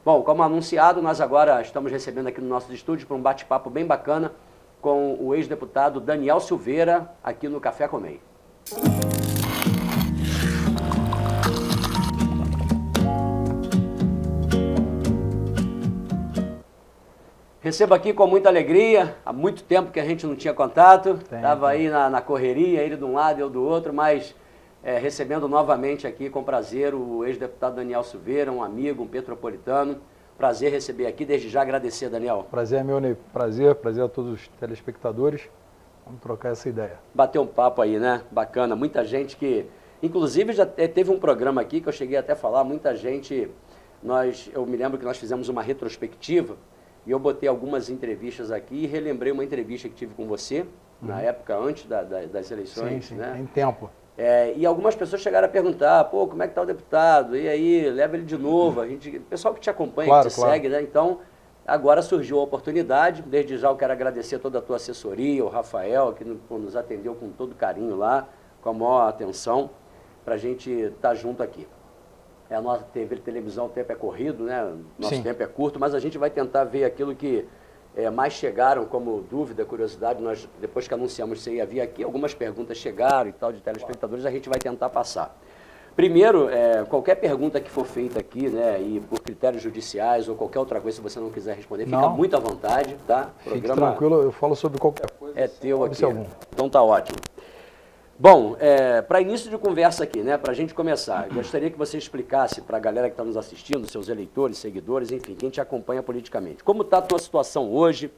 Bom, como anunciado, nós agora estamos recebendo aqui no nosso estúdio para um bate-papo bem bacana com o ex-deputado Daniel Silveira, aqui no Café com Ney. Recebo aqui com muita alegria, há muito tempo que a gente não tinha contato, estava aí na correria, ele de um lado e eu do outro, mas recebendo novamente aqui com prazer o ex-deputado Daniel Silveira, um amigo, um petropolitano. Prazer receber aqui, desde já agradecer, Daniel. Prazer é meu, Ney. Prazer a todos os telespectadores. Vamos trocar essa ideia. Bater um papo aí, né? Bacana. Muita gente que... Inclusive, já teve um programa aqui que eu cheguei até a falar, muita gente... Eu me lembro que nós fizemos uma retrospectiva e eu botei algumas entrevistas aqui e relembrei uma entrevista que tive com você, na época antes das eleições. Sim, né? Em tempo. E algumas pessoas chegaram a perguntar, pô, como é que está o deputado? E aí, leva ele de novo. O pessoal que te acompanha, claro, que te segue, né? Então, agora surgiu a oportunidade. Desde já eu quero agradecer toda a tua assessoria, o Rafael, que nos atendeu com todo carinho lá, com a maior atenção, para a gente estar junto aqui. A nossa televisão, o tempo é corrido, né? Nosso tempo é curto, mas a gente vai tentar ver aquilo que mais chegaram como dúvida, curiosidade. Nós, depois que anunciamos que você ia vir aqui, algumas perguntas chegaram e tal, de telespectadores, a gente vai tentar passar. Primeiro, qualquer pergunta que for feita aqui, né, e por critérios judiciais ou qualquer outra coisa, se você não quiser responder, fica muito à vontade, tá? Fique tranquilo, eu falo sobre qualquer coisa. É teu aqui. Então tá ótimo. Bom, para início de conversa aqui, né, para a gente começar, eu gostaria que você explicasse para a galera que está nos assistindo, seus eleitores, seguidores, enfim, quem te acompanha politicamente. Como está a tua situação hoje?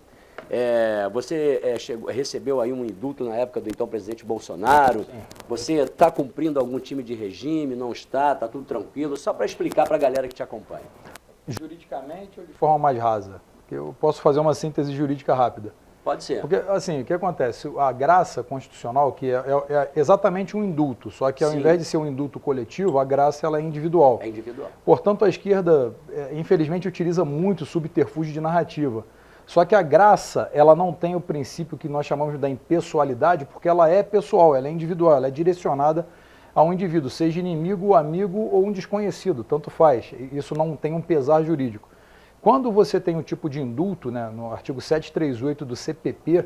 Você recebeu aí um indulto na época do então presidente Bolsonaro? Sim. Você está cumprindo algum time de regime? Não está? Está tudo tranquilo? Só para explicar para a galera que te acompanha. Juridicamente ou de forma mais rasa? Eu posso fazer uma síntese jurídica rápida. Pode ser. Porque, assim, o que acontece? A graça constitucional, que é exatamente um indulto, só que ao invés de ser um indulto coletivo, a graça ela é individual. É individual. Portanto, a esquerda, infelizmente, utiliza muito subterfúgio de narrativa. Só que a graça, ela não tem o princípio que nós chamamos da impessoalidade, porque ela é pessoal, ela é individual, ela é direcionada a um indivíduo, seja inimigo, amigo ou um desconhecido, tanto faz. Isso não tem um pesar jurídico. Quando você tem um tipo de indulto, né, no artigo 738 do CPP,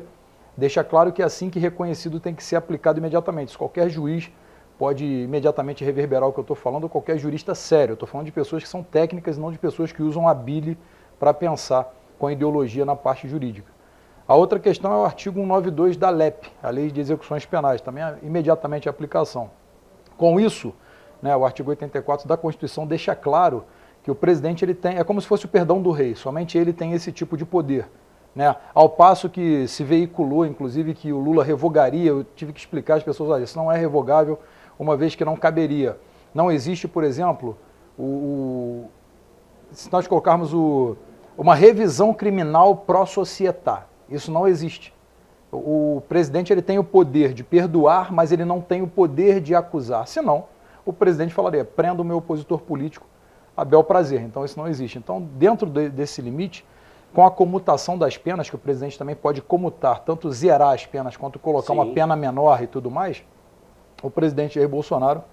deixa claro que assim que reconhecido tem que ser aplicado imediatamente. Se qualquer juiz pode imediatamente reverberar o que eu estou falando, ou qualquer jurista sério. Eu estou falando de pessoas que são técnicas e não de pessoas que usam a bile para pensar com a ideologia na parte jurídica. A outra questão é o artigo 192 da LEP, a Lei de Execuções Penais, também é imediatamente a aplicação. Com isso, né, o artigo 84 da Constituição deixa claro que o presidente ele tem, é como se fosse o perdão do rei, somente ele tem esse tipo de poder. Né? Ao passo que se veiculou, inclusive, que o Lula revogaria, eu tive que explicar às pessoas, olha, isso não é revogável, uma vez que não caberia. Não existe, por exemplo, se nós colocarmos uma revisão criminal pró-societá, isso não existe. O presidente ele tem o poder de perdoar, mas ele não tem o poder de acusar. Senão, o presidente falaria, prenda o meu opositor político a bel prazer. Então, isso não existe. Então, dentro desse limite, com a comutação das penas, que o presidente também pode comutar, tanto zerar as penas quanto colocar uma pena menor e tudo mais, o presidente Jair Bolsonaro,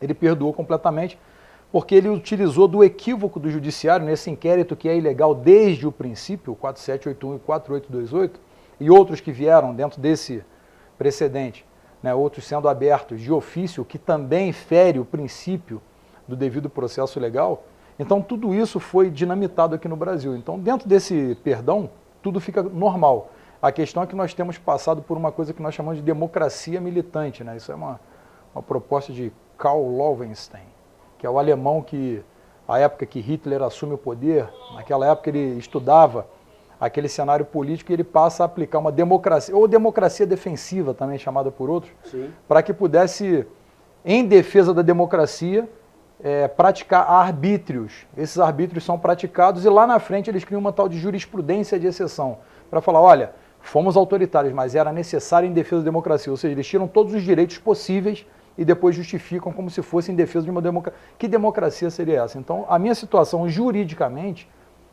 ele perdoou completamente, porque ele utilizou do equívoco do judiciário nesse inquérito que é ilegal desde o princípio, 4781 e 4828, e outros que vieram dentro desse precedente, né, outros sendo abertos de ofício, que também fere o princípio do devido processo legal. Então, tudo isso foi dinamitado aqui no Brasil. Então, dentro desse perdão, tudo fica normal. A questão é que nós temos passado por uma coisa que nós chamamos de democracia militante. Né? Isso é uma proposta de Karl Loewenstein, que é o alemão que, a época que Hitler assume o poder, naquela época ele estudava aquele cenário político e ele passa a aplicar uma democracia, ou democracia defensiva, também chamada por outros, para que pudesse, em defesa da democracia, praticar arbítrios. Esses arbítrios são praticados e lá na frente eles criam uma tal de jurisprudência de exceção, para falar, olha, fomos autoritários, mas era necessário em defesa da democracia, ou seja, eles tiram todos os direitos possíveis e depois justificam como se fosse em defesa de uma democracia. Que democracia seria essa? Então, a minha situação juridicamente,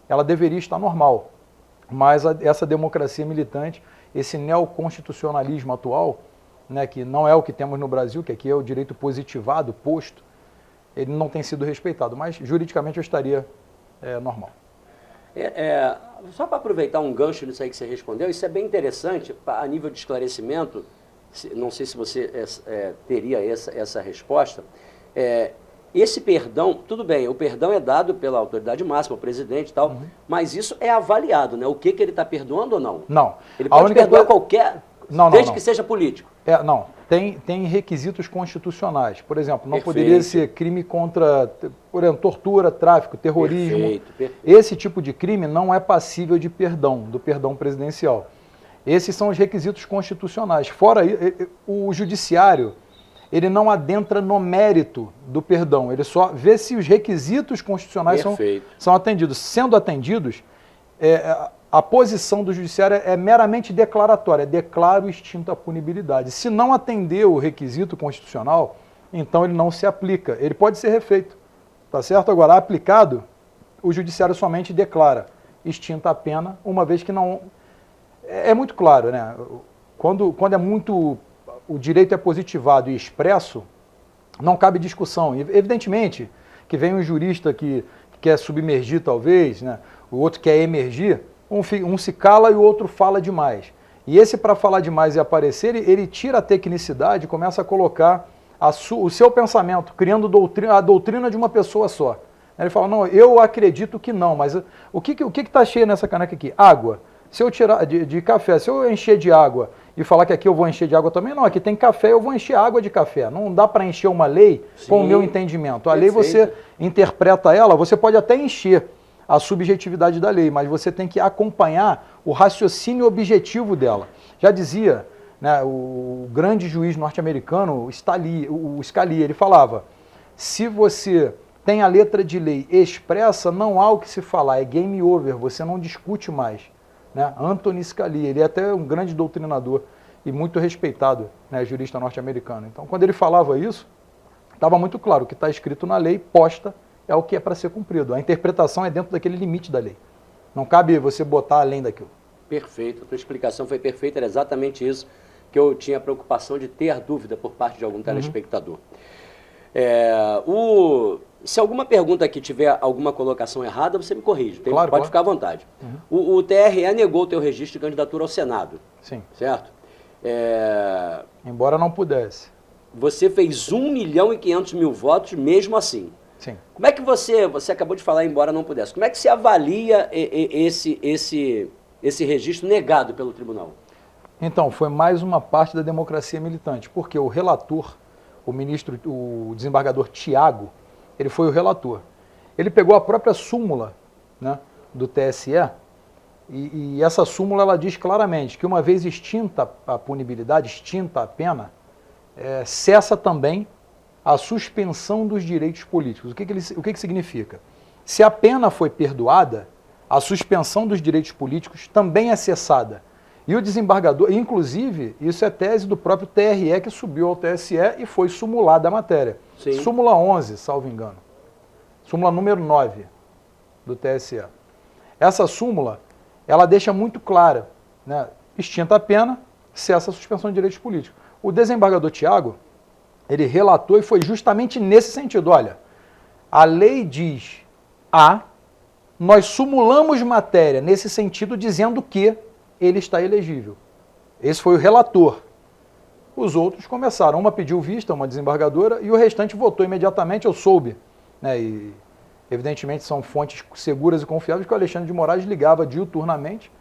ela deveria estar normal, mas essa democracia militante, esse neoconstitucionalismo atual, né, que não é o que temos no Brasil, que aqui é o direito positivado, posto, ele não tem sido respeitado, mas juridicamente eu estaria é normal. Só para aproveitar um gancho nisso aí que você respondeu, isso é bem interessante a nível de esclarecimento, não sei se você teria essa resposta. Esse perdão, tudo bem, o perdão é dado pela autoridade máxima, o presidente e tal, mas isso é avaliado, né? O que ele está perdoando ou não? Não. Ele pode perdoar qualquer, desde que seja político. Não, tem requisitos constitucionais. Por exemplo, não poderia ser crime contra, por exemplo, tortura, tráfico, terrorismo. Perfeito. Esse tipo de crime não é passível de perdão, do perdão presidencial. Esses são os requisitos constitucionais. Fora o judiciário, ele não adentra no mérito do perdão, ele só vê se os requisitos constitucionais são atendidos. Sendo atendidos, a posição do judiciário é meramente declaratória, declaro extinta a punibilidade. Se não atender o requisito constitucional, então ele não se aplica, ele pode ser refeito, tá certo? Agora, aplicado, o judiciário somente declara extinta a pena, uma vez que não... É muito claro, né? Quando é muito... o direito é positivado e expresso, não cabe discussão. Evidentemente que vem um jurista que quer submergir, talvez, né? O outro quer emergir, um se cala e o outro fala demais. E esse, para falar demais e aparecer, ele tira a tecnicidade e começa a colocar o seu pensamento, criando a doutrina de uma pessoa só. Ele fala, não, eu acredito que não, mas o que está cheio nessa caneca aqui? Água. Se eu tirar de café, se eu encher de água e falar que aqui eu vou encher de água também, não, aqui tem café, eu vou encher água de café. Não dá para encher uma lei com o meu entendimento. A lei você interpreta ela, você pode até encher a subjetividade da lei, mas você tem que acompanhar o raciocínio objetivo dela. Já dizia, né, o grande juiz norte-americano, o Scalia, ele falava, se você tem a letra de lei expressa, não há o que se falar, é game over, você não discute mais. Né? Anthony Scalia, ele é até um grande doutrinador e muito respeitado, né, jurista norte-americano. Então, quando ele falava isso, estava muito claro, o que está escrito na lei, posta, é o que é para ser cumprido. A interpretação é dentro daquele limite da lei. Não cabe você botar além daquilo. Perfeito, a tua explicação foi perfeita, era exatamente isso que eu tinha a preocupação de ter dúvida por parte de algum telespectador. Se alguma pergunta aqui tiver alguma colocação errada, você me corrige, pode ficar à vontade. O TRE negou o teu registro de candidatura ao Senado. Sim. Certo? Embora não pudesse. Você fez 1.500.000 votos mesmo assim. Sim. Como é que você acabou de falar, embora não pudesse, como é que você avalia esse registro negado pelo tribunal? Então, foi mais uma parte da democracia militante, porque o relator, o desembargador Tiago, ele foi o relator. Ele pegou a própria súmula, né, do TSE, e essa súmula ela diz claramente que uma vez extinta a punibilidade, extinta a pena, cessa também a suspensão dos direitos políticos. O que significa? Se a pena foi perdoada, a suspensão dos direitos políticos também é cessada. E o desembargador, inclusive, isso é tese do próprio TRE que subiu ao TSE e foi sumulada a matéria. Sim. Súmula 11, salvo engano. Súmula número 9 do TSE. Essa súmula, ela deixa muito clara, né? Extinta a pena, cessa a suspensão de direitos políticos. O desembargador Tiago, ele relatou e foi justamente nesse sentido. Olha, a lei diz A, nós sumulamos matéria nesse sentido dizendo que ele está elegível. Esse foi o relator. Os outros começaram, uma pediu vista, uma desembargadora, e o restante votou imediatamente, eu soube. Né, e evidentemente são fontes seguras e confiáveis que o Alexandre de Moraes ligava diuturnamente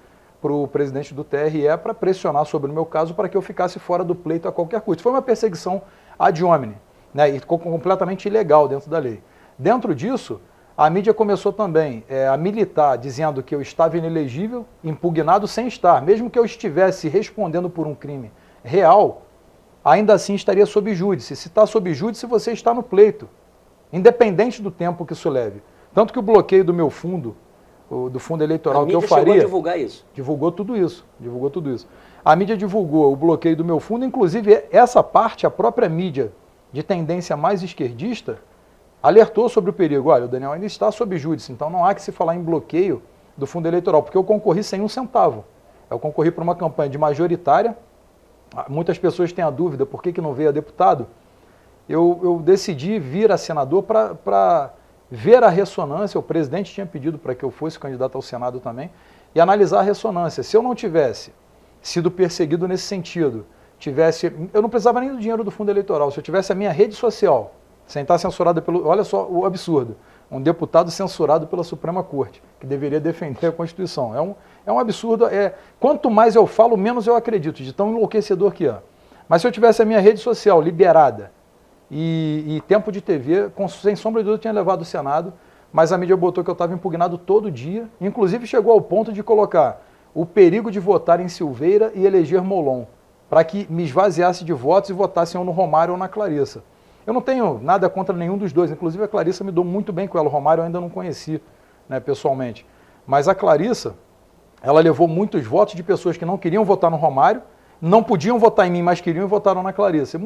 para o presidente do TRE para pressionar sobre o meu caso para que eu ficasse fora do pleito a qualquer custo. Foi uma perseguição ad hominem, né, e completamente ilegal dentro da lei. Dentro disso, a mídia começou também a militar, dizendo que eu estava inelegível, impugnado sem estar. Mesmo que eu estivesse respondendo por um crime real, ainda assim estaria sob júdice. Se está sob júdice, você está no pleito, independente do tempo que isso leve. Tanto que o bloqueio do meu fundo, do fundo eleitoral que eu faria... A mídia chegou a divulgar isso? Divulgou tudo isso. A mídia divulgou o bloqueio do meu fundo, inclusive essa parte, a própria mídia de tendência mais esquerdista, alertou sobre o perigo. Olha, o Daniel ainda está sob júdice, então não há que se falar em bloqueio do fundo eleitoral, porque eu concorri sem um centavo. Eu concorri para uma campanha de majoritária, muitas pessoas têm a dúvida por que não veio a deputado. Eu decidi vir a senador para ver a ressonância, o presidente tinha pedido para que eu fosse candidato ao Senado também, e analisar a ressonância. Se eu não tivesse sido perseguido nesse sentido, eu não precisava nem do dinheiro do fundo eleitoral, se eu tivesse a minha rede social, sem estar censurada pelo... Olha só o absurdo, um deputado censurado pela Suprema Corte, que deveria defender a Constituição. É um absurdo, quanto mais eu falo, menos eu acredito, de tão enlouquecedor que é. Mas se eu tivesse a minha rede social liberada e tempo de TV, sem sombra de dúvida eu tinha levado o Senado, mas a mídia botou que eu estava impugnado todo dia, inclusive chegou ao ponto de colocar o perigo de votar em Silveira e eleger Molon, para que me esvaziasse de votos e votassem ou no Romário ou na Clarissa. Eu não tenho nada contra nenhum dos dois, inclusive a Clarissa me dou muito bem com ela, o Romário eu ainda não conheci, né, pessoalmente. Mas a Clarissa, ela levou muitos votos de pessoas que não queriam votar no Romário, não podiam votar em mim, mas queriam e votaram na Clarissa.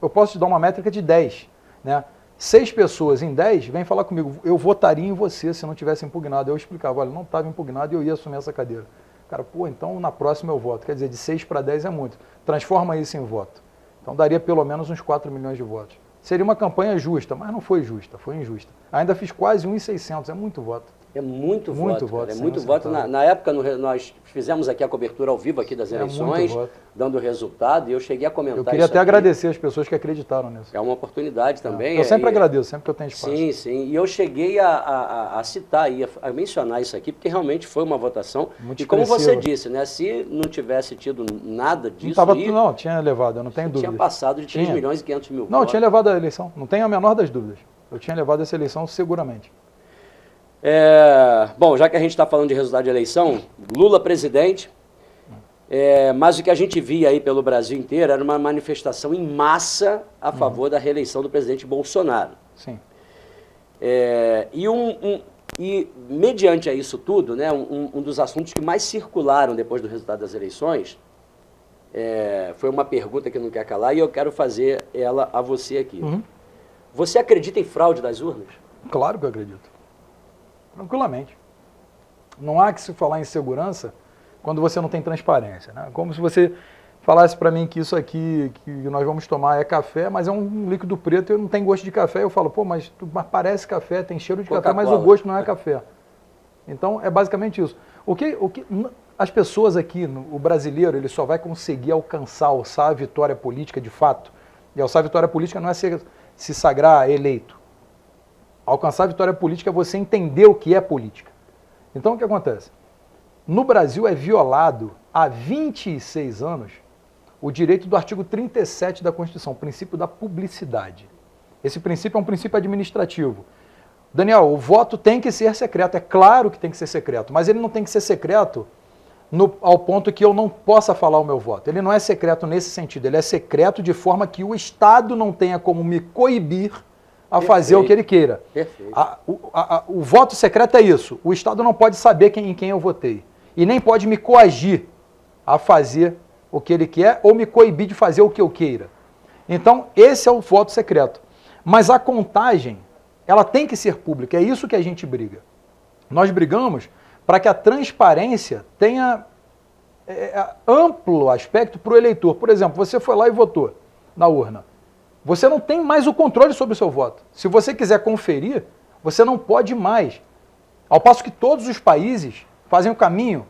Eu posso te dar uma métrica de 10, né? 6 pessoas em 10 vêm falar comigo, eu votaria em você se não tivesse impugnado. Eu explicava, olha, não estava impugnado e eu ia assumir essa cadeira. Cara, pô, então na próxima eu voto. Quer dizer, de 6 para 10 é muito. Transforma isso em voto. Então daria pelo menos uns 4 milhões de votos. Seria uma campanha justa, mas não foi justa, foi injusta. Ainda fiz quase 1.600, é muito voto. É muito voto, voto. É muito voto. Na época, nós fizemos aqui a cobertura ao vivo aqui das eleições, dando o resultado, e eu cheguei a comentar isso. Eu queria até agradecer as pessoas que acreditaram nisso. É uma oportunidade também. Eu sempre agradeço, sempre que eu tenho espaço. Sim, sim. E eu cheguei a citar aí, a mencionar isso aqui, porque realmente foi uma votação. Muito e como expressiva. você disse, né, se não tivesse tido nada disso não, tinha levado, eu não tenho dúvida. Tinha passado de 3 milhões e 500 mil votos. Não, tinha levado a eleição, não tenho a menor das dúvidas. Eu tinha levado essa eleição seguramente. Bom, já que a gente está falando de resultado de eleição, Lula presidente, mas o que a gente via aí pelo Brasil inteiro era uma manifestação em massa a favor da reeleição do presidente Bolsonaro. Sim. E mediante a isso tudo, né, um dos assuntos que mais circularam depois do resultado das eleições foi uma pergunta que não quer calar e eu quero fazer ela a você aqui. Você acredita em fraude das urnas? Claro que eu acredito. Tranquilamente. Não há que se falar em segurança quando você não tem transparência, né? Como se você falasse para mim que isso aqui que nós vamos tomar é café, mas é um líquido preto e não tem gosto de café. Eu falo, pô, mas parece café, tem cheiro de café, mas o gosto não é café. Então, é basicamente isso. As pessoas aqui, o brasileiro, ele só vai conseguir alçar a vitória política de fato. E alçar a vitória política não é se sagrar eleito. Alcançar a vitória política é você entender o que é política. Então, o que acontece? No Brasil é violado há 26 anos o direito do artigo 37 da Constituição, o princípio da publicidade. Esse princípio é um princípio administrativo. Daniel, o voto tem que ser secreto, é claro que tem que ser secreto, mas ele não tem que ser secreto ao ponto que eu não possa falar o meu voto. Ele não é secreto nesse sentido, ele é secreto de forma que o Estado não tenha como me coibir a fazer o que ele queira. Perfeito. O voto secreto é isso. O Estado não pode saber em quem eu votei. E nem pode me coagir a fazer o que ele quer ou me coibir de fazer o que eu queira. Então, esse é o voto secreto. Mas a contagem, ela tem que ser pública. É isso que a gente briga. Nós brigamos para que a transparência tenha amplo aspecto para o eleitor. Por exemplo, você foi lá e votou na urna. Você não tem mais o controle sobre o seu voto. Se você quiser conferir, você não pode mais. Ao passo que todos os países fazem o caminho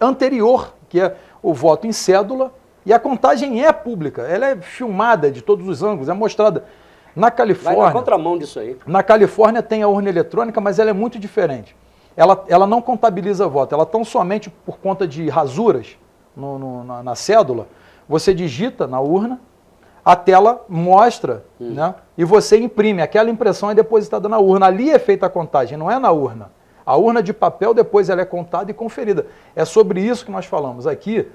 anterior, que é o voto em cédula, e a contagem é pública, ela é filmada de todos os ângulos, é mostrada. Na Califórnia... Vai na contramão disso aí. Na Califórnia tem a urna eletrônica, mas ela é muito diferente. Ela não contabiliza voto, ela tão somente por conta de rasuras na cédula, você digita na urna, a tela mostra, né? E você imprime. Aquela impressão é depositada na urna. Ali é feita a contagem, não é na urna. A urna de papel, depois ela é contada e conferida. É sobre isso que nós falamos. Aqui,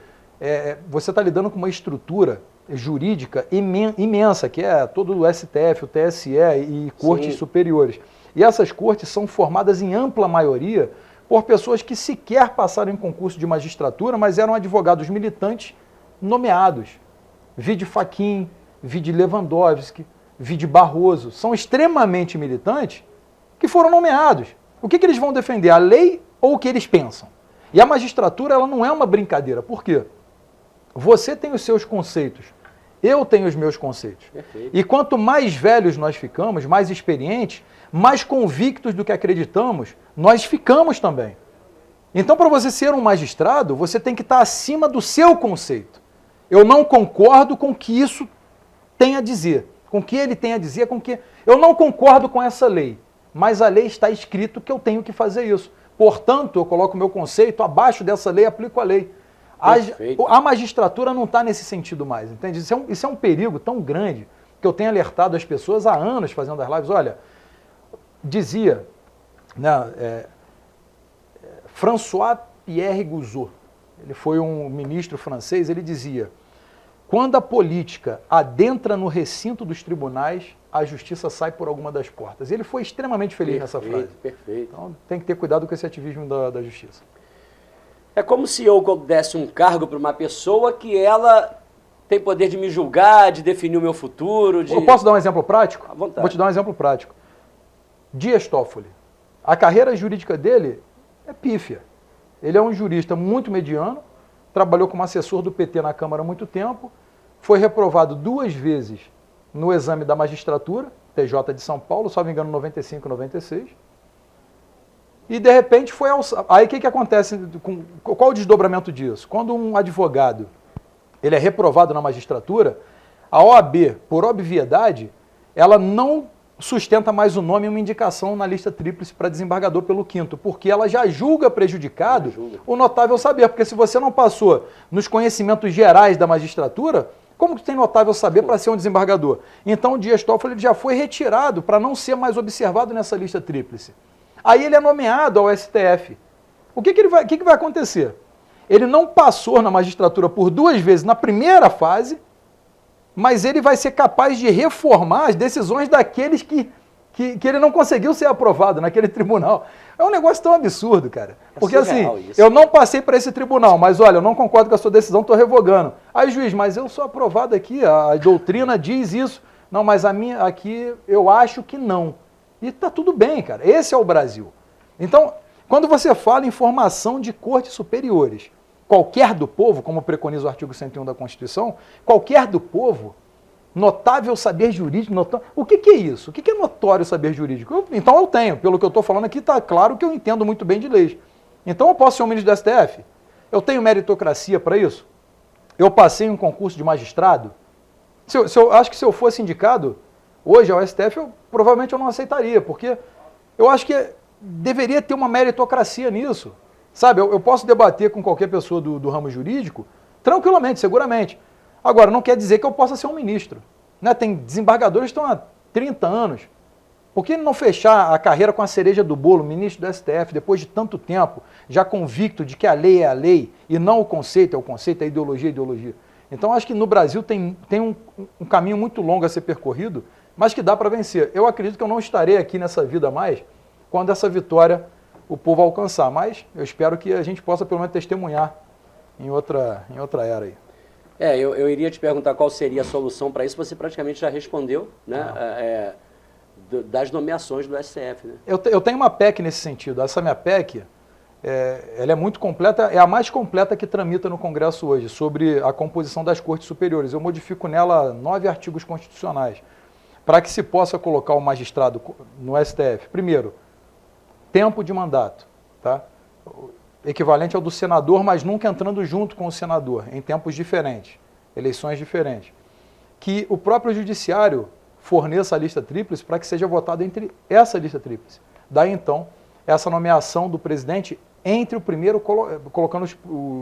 você está lidando com uma estrutura jurídica imensa, que é todo o STF, o TSE e cortes superiores. E essas cortes são formadas em ampla maioria por pessoas que sequer passaram em concurso de magistratura, mas eram advogados militantes nomeados. Vide Fachin, vide Lewandowski, vide Barroso. São extremamente militantes que foram nomeados. O que eles vão defender? A lei ou o que eles pensam? E a magistratura, ela não é uma brincadeira. Por quê? Você tem os seus conceitos, eu tenho os meus conceitos. Perfeito. E quanto mais velhos nós ficamos, mais experientes, mais convictos do que acreditamos, nós ficamos também. Então, para você ser um magistrado, você tem que estar acima do seu conceito. Eu não concordo com o que isso tem a dizer, com o que ele tem a dizer, com que eu não concordo com essa lei, mas a lei está escrito que eu tenho que fazer isso. Portanto, eu coloco o meu conceito abaixo dessa lei, aplico a lei. A magistratura não está nesse sentido mais, entende? Isso é um perigo tão grande que eu tenho alertado as pessoas há anos fazendo as lives. Olha, dizia, né, François-Pierre Gouzot, ele foi um ministro francês, ele dizia: quando a política adentra no recinto dos tribunais, a justiça sai por alguma das portas. Ele foi extremamente feliz nessa frase. Perfeito. Então tem que ter cuidado com esse ativismo da justiça. É como se eu desse um cargo para uma pessoa que ela tem poder de me julgar, de definir o meu futuro. Eu posso dar um exemplo prático? À vontade. Vou te dar um exemplo prático. Dias Toffoli. A carreira jurídica dele é pífia. Ele é um jurista muito mediano, trabalhou como assessor do PT na Câmara há muito tempo, foi reprovado 2 vezes no exame da magistratura, TJ de São Paulo, só me engano, 95 e 96. E, de repente, foi ao... Aí, o que acontece? Qual o desdobramento disso? Quando um advogado ele é reprovado na magistratura, a OAB, por obviedade, ela não sustenta mais o nome e uma indicação na lista tríplice para desembargador pelo 5º, porque ela já julga prejudicado o notável saber. Porque se você não passou nos conhecimentos gerais da magistratura, como que tem notável saber para ser um desembargador? Então, o Dias Toffoli já foi retirado para não ser mais observado nessa lista tríplice. Aí ele é nomeado ao STF. O que vai acontecer? Ele não passou na magistratura por 2 vezes na primeira fase, mas ele vai ser capaz de reformar as decisões daqueles que ele não conseguiu ser aprovado naquele tribunal. É um negócio tão absurdo, cara. Porque assim, isso. Eu não passei para esse tribunal, mas olha, eu não concordo com a sua decisão, estou revogando. Aí, juiz, mas eu sou aprovado aqui, a doutrina diz isso. Não, mas a minha aqui eu acho que não. E tá tudo bem, cara. Esse é o Brasil. Então, quando você fala em formação de cortes superiores, qualquer do povo, como preconiza o artigo 101 da Constituição, qualquer do povo, notável saber jurídico, o que é isso? O que é notório saber jurídico? Então eu tenho, pelo que eu estou falando aqui, está claro que eu entendo muito bem de leis. Então eu posso ser um ministro do STF? Eu tenho meritocracia para isso? Eu passei em um concurso de magistrado? Acho que se eu fosse indicado hoje ao STF, provavelmente eu não aceitaria, porque eu acho que deveria ter uma meritocracia nisso. Sabe, eu posso debater com qualquer pessoa do ramo jurídico, tranquilamente, seguramente. Agora, não quer dizer que eu possa ser um ministro. Né? Tem desembargadores que estão há 30 anos. Por que não fechar a carreira com a cereja do bolo, ministro do STF, depois de tanto tempo, já convicto de que a lei é a lei e não o conceito é o conceito, a ideologia é a ideologia? Então, acho que no Brasil tem um caminho muito longo a ser percorrido, mas que dá para vencer. Eu acredito que eu não estarei aqui nessa vida mais quando essa vitória o povo alcançar, mas eu espero que a gente possa pelo menos testemunhar em outra era aí. Eu iria te perguntar qual seria a solução para isso, você praticamente já respondeu, né? Das nomeações do STF. Né? Eu tenho uma PEC nesse sentido. Essa minha PEC, ela é muito completa, é a mais completa que tramita no Congresso hoje, sobre a composição das Cortes Superiores. Eu modifico nela 9 artigos constitucionais, para que se possa colocar o magistrado no STF. Primeiro, tempo de mandato, tá? Equivalente ao do senador, mas nunca entrando junto com o senador, em tempos diferentes, eleições diferentes. Que o próprio judiciário forneça a lista tríplice para que seja votado entre essa lista tríplice. Daí, então, essa nomeação do presidente entre o primeiro, colocando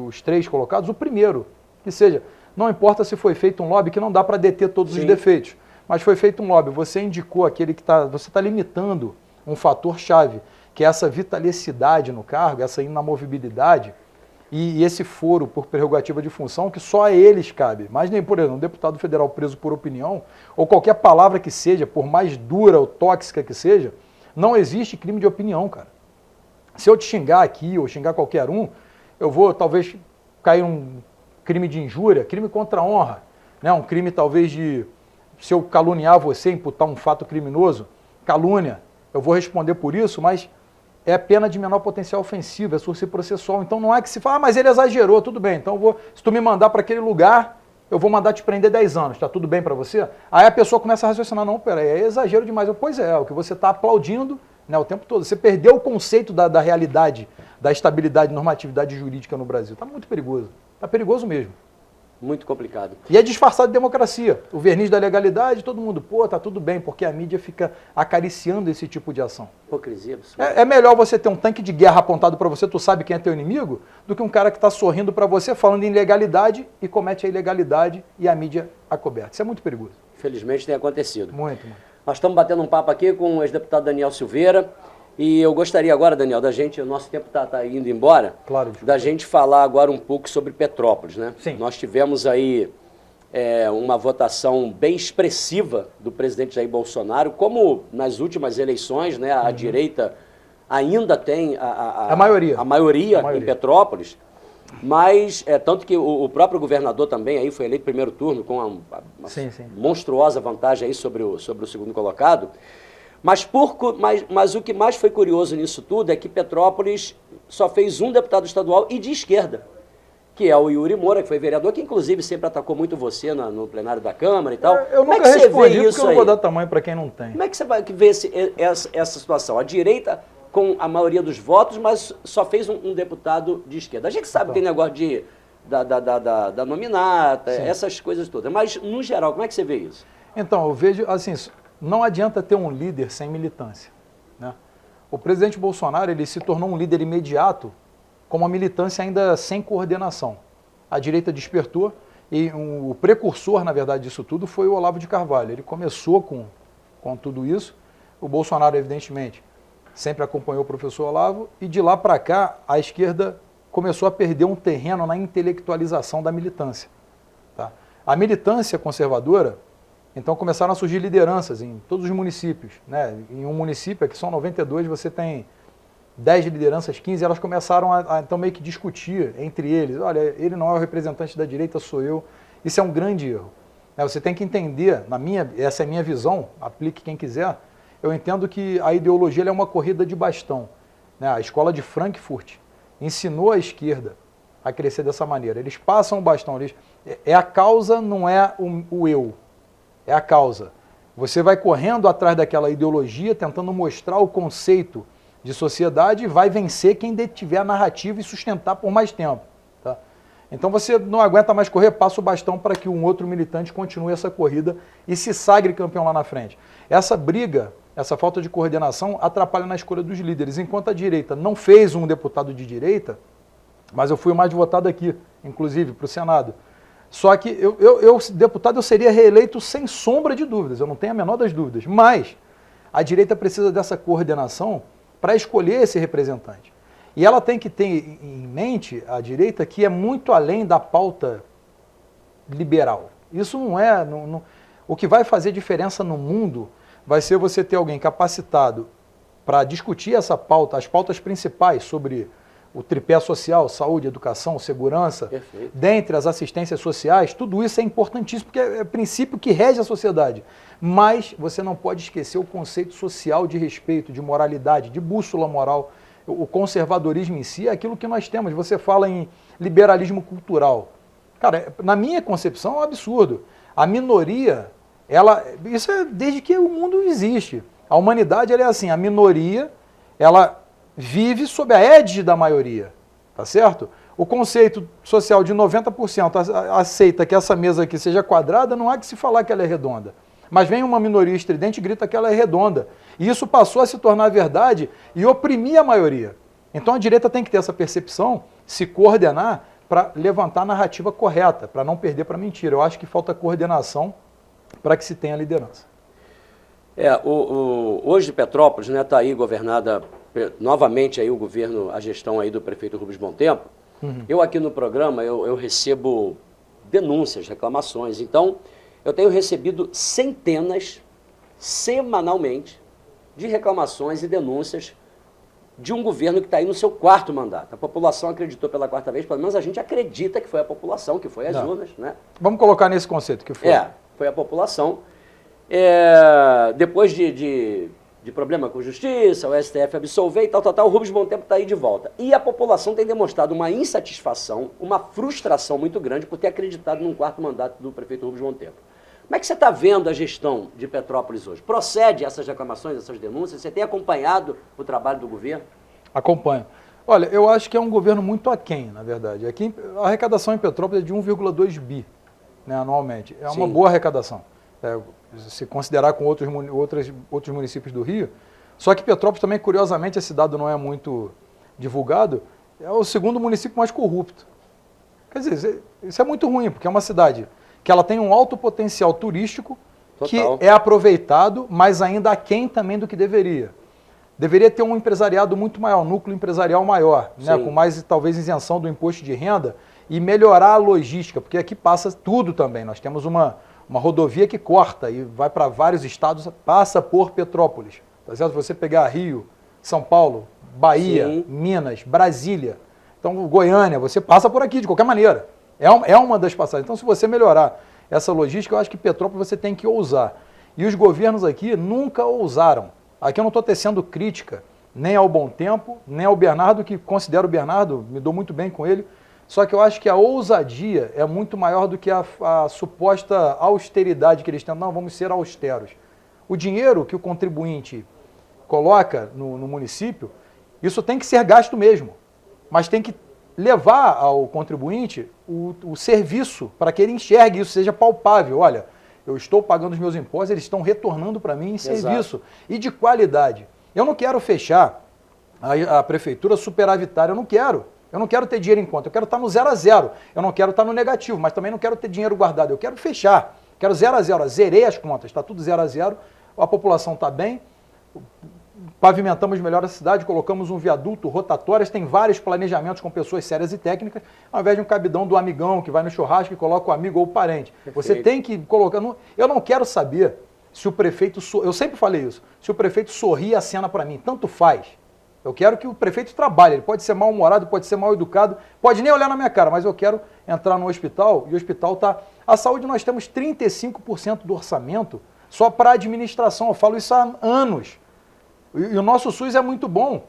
os 3 colocados, o primeiro. Que seja, não importa se foi feito um lobby, que não dá para deter todos os defeitos, mas foi feito um lobby, você indicou aquele que você está limitando um fator-chave, que é essa vitalicidade no cargo, essa inamovibilidade e esse foro por prerrogativa de função que só a eles cabe. Mas nem, por exemplo, um deputado federal preso por opinião, ou qualquer palavra que seja, por mais dura ou tóxica que seja, não existe crime de opinião, cara. Se eu te xingar aqui ou xingar qualquer um, eu vou talvez cair um crime de injúria, crime contra a honra, né? Um crime talvez de, se eu caluniar você, imputar um fato criminoso, calúnia, eu vou responder por isso, mas é pena de menor potencial ofensivo, é sursi processual. Então não é que se fala, mas ele exagerou, tudo bem. Então se tu me mandar para aquele lugar, eu vou mandar te prender 10 anos, tá tudo bem para você? Aí a pessoa começa a raciocinar, não, peraí, é exagero demais. Pois é, o que você está aplaudindo, né, o tempo todo. Você perdeu o conceito da realidade, da estabilidade, normatividade jurídica no Brasil. Está muito perigoso. Está perigoso mesmo. Muito complicado. E é disfarçado de democracia. O verniz da legalidade, todo mundo, pô, tá tudo bem, porque a mídia fica acariciando esse tipo de ação. Hipocrisia absurda. É melhor você ter um tanque de guerra apontado para você, tu sabe quem é teu inimigo, do que um cara que está sorrindo para você, falando em ilegalidade e comete a ilegalidade e a mídia acoberta. Isso é muito perigoso. Infelizmente tem acontecido. Muito. Nós estamos batendo um papo aqui com o ex-deputado Daniel Silveira. E eu gostaria agora, Daniel, da gente, o nosso tempo está indo embora, claro, da gente falar agora um pouco sobre Petrópolis, né? Sim. Nós tivemos aí uma votação bem expressiva do presidente Jair Bolsonaro, como nas últimas eleições, né? A direita ainda tem a maioria em Petrópolis, mas tanto que o próprio governador também aí foi eleito primeiro turno com uma monstruosa vantagem aí sobre o segundo colocado. Mas o que mais foi curioso nisso tudo é que Petrópolis só fez um deputado estadual e de esquerda, que é o Yuri Moura, que foi vereador, que inclusive sempre atacou muito você no plenário da Câmara e tal. Eu nunca respondi porque eu não vou dar tamanho para quem não tem. Como é que você vai ver essa situação? A direita com a maioria dos votos, mas só fez um deputado de esquerda. A gente sabe que tem negócio da nominata, essas coisas todas, mas no geral, como é que você vê isso? Então, eu vejo assim, não adianta ter um líder sem militância, né? O presidente Bolsonaro ele se tornou um líder imediato com uma militância ainda sem coordenação. A direita despertou e o precursor, na verdade, disso tudo foi o Olavo de Carvalho. Ele começou com tudo isso. O Bolsonaro, evidentemente, sempre acompanhou o professor Olavo e de lá para cá a esquerda começou a perder um terreno na intelectualização da militância. Tá? A militância conservadora, então começaram a surgir lideranças em todos os municípios, né? Em um município, aqui são 92, você tem 10 lideranças, 15, elas começaram a então meio que discutir entre eles. Olha, ele não é o representante da direita, sou eu. Isso é um grande erro. Você tem que entender, essa é a minha visão, aplique quem quiser, eu entendo que a ideologia é uma corrida de bastão. Né? A escola de Frankfurt ensinou a esquerda a crescer dessa maneira. Eles passam o bastão, é a causa, não é o eu. É a causa. Você vai correndo atrás daquela ideologia, tentando mostrar o conceito de sociedade e vai vencer quem detiver a narrativa e sustentar por mais tempo. Tá? Então você não aguenta mais correr, passa o bastão para que um outro militante continue essa corrida e se sagre campeão lá na frente. Essa briga, essa falta de coordenação atrapalha na escolha dos líderes. Enquanto a direita não fez um deputado de direita, mas eu fui o mais votado aqui, inclusive, para o Senado. Só que deputado, eu seria reeleito sem sombra de dúvidas, eu não tenho a menor das dúvidas. Mas a direita precisa dessa coordenação para escolher esse representante. E ela tem que ter em mente, a direita, que é muito além da pauta liberal. Isso não é... o que vai fazer diferença no mundo vai ser você ter alguém capacitado para discutir essa pauta, as pautas principais sobre o tripé social, saúde, educação, segurança, dentre as assistências sociais, tudo isso é importantíssimo, porque é o princípio que rege a sociedade. Mas você não pode esquecer o conceito social de respeito, de moralidade, de bússola moral. O conservadorismo em si é aquilo que nós temos. Você fala em liberalismo cultural. Cara, na minha concepção é um absurdo. A minoria, isso é desde que o mundo existe. A humanidade ela é assim, a minoria, ela vive sob a égide da maioria, tá certo? O conceito social de 90% aceita que essa mesa aqui seja quadrada, não há que se falar que ela é redonda. Mas vem uma minoria estridente e grita que ela é redonda. E isso passou a se tornar verdade e oprimir a maioria. Então a direita tem que ter essa percepção, se coordenar para levantar a narrativa correta, para não perder para mentira. Eu acho que falta coordenação para que se tenha liderança. Hoje Petrópolis está aí governada novamente aí o governo, a gestão aí do prefeito Rubens Bom Tempo. Eu aqui no programa, eu recebo denúncias, reclamações. Então, eu tenho recebido centenas, semanalmente, de reclamações e denúncias de um governo que está aí no seu 4º mandato. A população acreditou pela 4ª vez, pelo menos a gente acredita que foi a população, que foi as urnas, né? Vamos colocar nesse conceito que foi. Foi a população. Depois de de problema com justiça, o STF absolver e tal, o Rubens Bom Tempo está aí de volta. E a população tem demonstrado uma insatisfação, uma frustração muito grande por ter acreditado num quarto mandato do prefeito Rubens Bom Tempo. Como é que você está vendo a gestão de Petrópolis hoje? Procede essas reclamações, essas denúncias? Você tem acompanhado o trabalho do governo? Acompanho. Olha, eu acho que é um governo muito aquém, na verdade. Aqui, a arrecadação em Petrópolis é de 1,2 bi, né, anualmente. É uma boa arrecadação. Se considerar com outros municípios do Rio. Só que Petrópolis também, curiosamente, esse dado não é muito divulgado, é o segundo município mais corrupto. Quer dizer, isso é muito ruim, porque é uma cidade que ela tem um alto potencial turístico, Total. que é aproveitado, mas ainda aquém também do que deveria. Deveria ter um empresariado muito maior, um núcleo empresarial maior, né, com mais, talvez, isenção do imposto de renda e melhorar a logística, porque aqui passa tudo também. Nós temos uma rodovia que corta e vai para vários estados, passa por Petrópolis. Tá certo? Você pegar Rio, São Paulo, Bahia, Minas, Brasília, então Goiânia, você passa por aqui de qualquer maneira. É uma das passagens. Então, se você melhorar essa logística, eu acho que Petrópolis você tem que ousar. E os governos aqui nunca ousaram. Aqui eu não estou tecendo crítica nem ao Bom Tempo, nem ao Bernardo, que considero o Bernardo, me dou muito bem com ele, só que eu acho que a ousadia é muito maior do que a suposta austeridade que eles têm. Não, vamos ser austeros. O dinheiro que o contribuinte coloca no município, isso tem que ser gasto mesmo, mas tem que levar ao contribuinte o serviço para que ele enxergue isso, seja palpável. Olha, eu estou pagando os meus impostos, eles estão retornando para mim em serviço e de qualidade. Eu não quero fechar a prefeitura superavitária, eu não quero. Eu não quero ter dinheiro em conta, eu quero estar no 0 a 0. Eu não quero estar no negativo, mas também não quero ter dinheiro guardado. Eu quero fechar, quero 0 a 0. Zerei as contas, está tudo 0 a 0. A população está bem, pavimentamos melhor a cidade, colocamos um viaduto, rotatórias, tem vários planejamentos com pessoas sérias e técnicas, ao invés de um cabidão do amigão que vai no churrasco e coloca o amigo ou o parente. Perfeito. Você tem que colocar... Eu não quero saber se o prefeito... Eu sempre falei isso. Se o prefeito sorri e acena para mim, tanto faz. Eu quero que o prefeito trabalhe. Ele pode ser mal-humorado, pode ser mal-educado, pode nem olhar na minha cara, mas eu quero entrar no hospital e o hospital está... A saúde nós temos 35% do orçamento só para a administração. Eu falo isso há anos. E o nosso SUS é muito bom.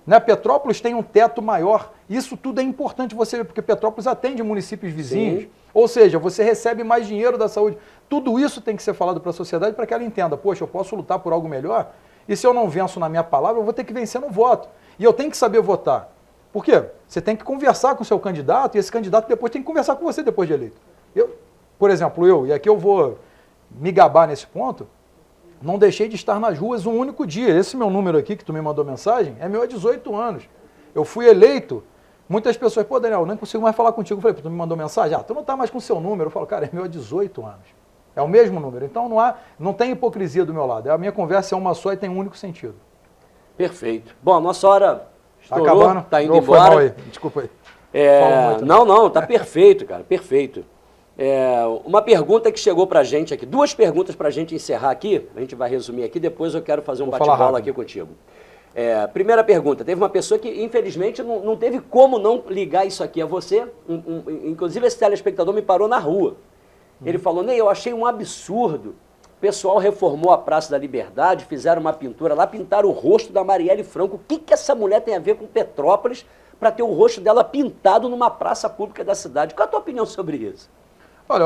Né? Petrópolis tem um teto maior. Isso tudo é importante você ver, porque Petrópolis atende municípios vizinhos. Sim. Ou seja, você recebe mais dinheiro da saúde. Tudo isso tem que ser falado para a sociedade para que ela entenda, poxa, eu posso lutar por algo melhor? E se eu não venço na minha palavra, eu vou ter que vencer no voto. E eu tenho que saber votar. Por quê? Você tem que conversar com o seu candidato e esse candidato depois tem que conversar com você depois de eleito. Por exemplo, e aqui eu vou me gabar nesse ponto, não deixei de estar nas ruas um único dia. Esse meu número aqui que tu me mandou mensagem é meu há 18 anos. Eu fui eleito, muitas pessoas, pô, Daniel, nem consigo mais falar contigo. Eu falei, tu me mandou mensagem? Tu não está mais com o seu número. Eu falo, cara, é meu há 18 anos. É o mesmo número. Então não tem hipocrisia do meu lado. A minha conversa é uma só e tem um único sentido. Perfeito. Bom, a nossa hora estourou, tá acabando? Tá indo embora. Foi mal aí. Desculpa aí. Não, tá perfeito, cara, perfeito. Uma pergunta que chegou pra gente aqui, 2 perguntas pra gente encerrar aqui, a gente vai resumir aqui, depois eu quero fazer um bate-bola aqui contigo. Primeira pergunta, teve uma pessoa que infelizmente não teve como não ligar isso aqui a você, inclusive esse telespectador me parou na rua. Ele falou, Ney, eu achei um absurdo, o pessoal reformou a Praça da Liberdade, fizeram uma pintura lá, pintaram o rosto da Marielle Franco, o que essa mulher tem a ver com Petrópolis para ter o rosto dela pintado numa praça pública da cidade? Qual a tua opinião sobre isso? Olha,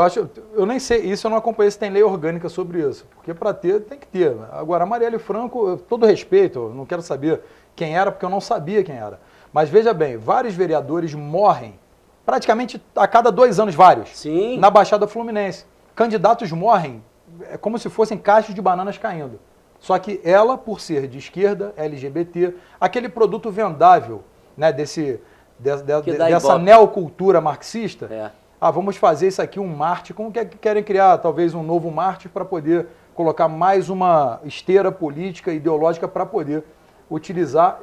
eu nem sei, isso eu não acompanhei se tem lei orgânica sobre isso, porque para ter, tem que ter. Agora, a Marielle Franco, todo respeito, eu não quero saber quem era, porque eu não sabia quem era. Mas veja bem, vários vereadores morrem, praticamente a cada 2 anos, vários, Sim. Na Baixada Fluminense. Candidatos morrem, é como se fossem cachos de bananas caindo. Só que ela, por ser de esquerda, LGBT, aquele produto vendável, né, dessa neocultura marxista, vamos fazer isso aqui um mártir, como que querem criar talvez um novo mártir para poder colocar mais uma esteira política, ideológica para poder utilizar.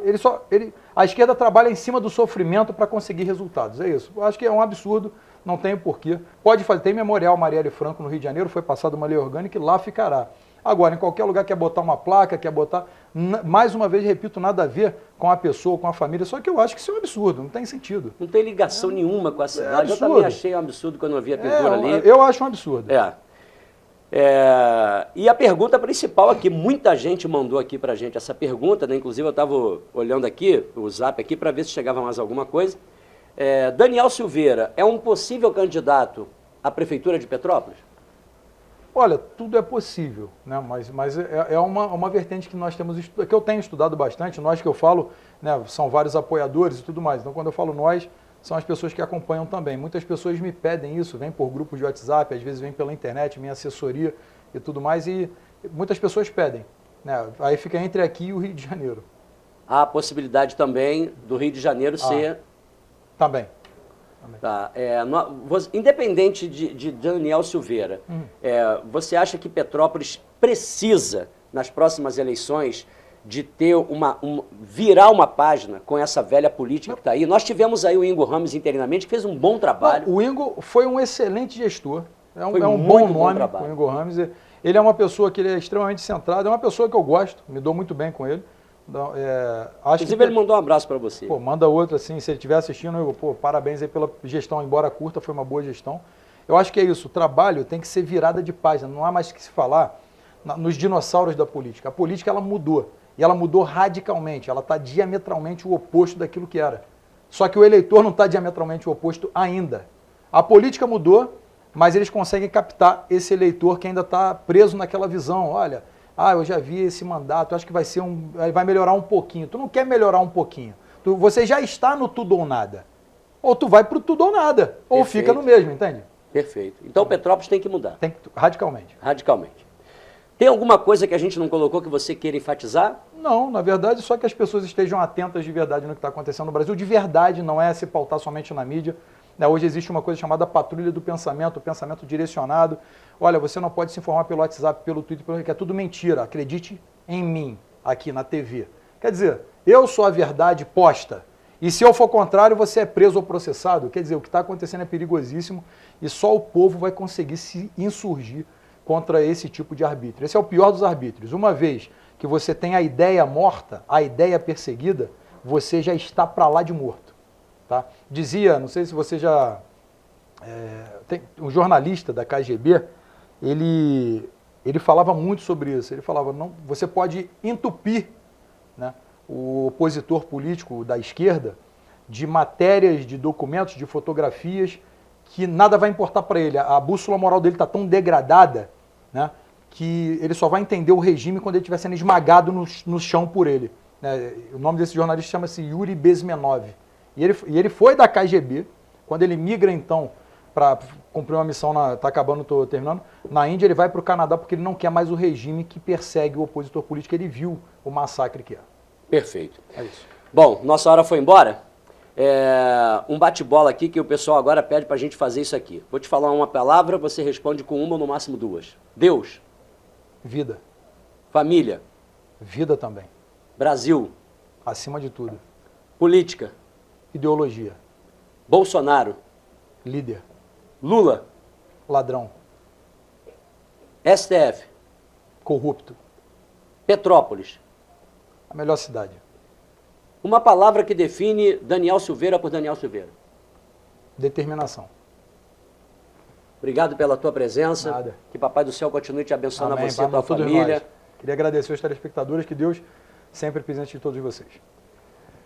A esquerda trabalha em cima do sofrimento para conseguir resultados, é isso. Eu acho que é um absurdo, não tem porquê. Pode fazer, tem memorial Marielle Franco no Rio de Janeiro, foi passada uma lei orgânica e lá ficará. Agora, em qualquer lugar quer botar uma placa, quer botar... Mais uma vez, repito, nada a ver com a pessoa, com a família, só que eu acho que isso é um absurdo, não tem sentido. Não tem ligação nenhuma com a cidade. Eu também achei um absurdo quando eu vi a pintura ali. Eu acho um absurdo. E a pergunta principal aqui, muita gente mandou aqui pra gente essa pergunta, né? Inclusive eu estava olhando aqui, o zap aqui, para ver se chegava mais alguma coisa. Daniel Silveira é um possível candidato à Prefeitura de Petrópolis? Olha, tudo é possível, né? Mas é uma vertente que nós temos, que eu tenho estudado bastante. Nós que eu falo, né, são vários apoiadores e tudo mais. Então, quando eu falo nós, são as pessoas que acompanham também. Muitas pessoas me pedem isso, vêm por grupos de WhatsApp, às vezes vêm pela internet, minha assessoria e tudo mais, e muitas pessoas pedem, né? Aí fica entre aqui e o Rio de Janeiro. Há a possibilidade também do Rio de Janeiro ser... Também. Tá. Independente de Daniel Silveira, você acha que Petrópolis precisa, nas próximas eleições, de ter virar uma página com essa velha política que está aí? Nós tivemos aí o Ingo Ramos interinamente, que fez um bom trabalho. O Ingo foi um excelente gestor, é um bom nome, o Ingo Ramos. Ele é uma pessoa que ele é extremamente centrado, é uma pessoa que eu gosto, me dou muito bem com ele. Inclusive ele mandou um abraço para você. Pô, manda outro assim, se ele estiver assistindo, parabéns aí pela gestão, embora curta, foi uma boa gestão. Eu acho que é isso, o trabalho tem que ser virada de página, não há mais que se falar nos dinossauros da política. A política ela mudou, e ela mudou radicalmente, ela está diametralmente o oposto daquilo que era. Só que o eleitor não está diametralmente o oposto ainda. A política mudou, mas eles conseguem captar esse eleitor que ainda está preso naquela visão, olha... eu já vi esse mandato, acho que vai melhorar um pouquinho. Tu não quer melhorar um pouquinho. Você já está no tudo ou nada. Ou tu vai para o tudo ou nada. Ou fica no mesmo, entende? Perfeito. Então Petrópolis tem que mudar. Radicalmente. Radicalmente. Tem alguma coisa que a gente não colocou que você queira enfatizar? Não, na verdade, só que as pessoas estejam atentas de verdade no que está acontecendo no Brasil. De verdade, não é se pautar somente na mídia. Hoje existe uma coisa chamada patrulha do pensamento, o pensamento direcionado. Olha, você não pode se informar pelo WhatsApp, pelo Twitter, que é tudo mentira. Acredite em mim, aqui na TV. Quer dizer, eu sou a verdade posta. E se eu for contrário, você é preso ou processado. Quer dizer, o que está acontecendo é perigosíssimo e só o povo vai conseguir se insurgir contra esse tipo de arbítrio. Esse é o pior dos arbítrios. Uma vez que você tem a ideia morta, a ideia perseguida, você já está para lá de morto. Tá? Dizia, não sei se você já... tem um jornalista da KGB, ele falava muito sobre isso. Ele falava, não, você pode entupir, né, o opositor político da esquerda de matérias, de documentos, de fotografias, que nada vai importar para ele. A bússola moral dele está tão degradada, né, que ele só vai entender o regime quando ele estiver sendo esmagado no chão por ele. O nome desse jornalista chama-se Yuri Bezmenov. E ele foi da KGB, quando ele migra então para cumprir uma missão, está acabando, estou terminando, na Índia ele vai para o Canadá porque ele não quer mais o regime que persegue o opositor político, ele viu o massacre que é. Perfeito. É isso. Bom, nossa hora foi embora. Um bate-bola aqui que o pessoal agora pede para a gente fazer isso aqui. Vou te falar uma palavra, você responde com uma ou no máximo duas. Deus. Vida. Família. Vida também. Brasil. Acima de tudo. Política. Ideologia. Bolsonaro. Líder. Lula. Ladrão. STF. Corrupto. Petrópolis. A melhor cidade. Uma palavra que define Daniel Silveira por Daniel Silveira. Determinação. Obrigado pela tua presença. Nada. Que Papai do Céu continue te abençoando. Amém. A você e a tua família. Nós. Queria agradecer aos telespectadores, que Deus sempre presente de todos vocês.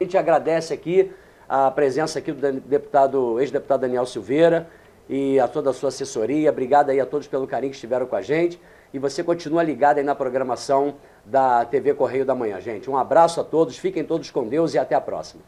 A gente agradece aqui a presença aqui do ex-deputado Daniel Silveira e a toda a sua assessoria. Obrigado aí a todos pelo carinho que estiveram com a gente. E você continua ligado aí na programação da TV Correio da Manhã, gente. Um abraço a todos, fiquem todos com Deus e até a próxima.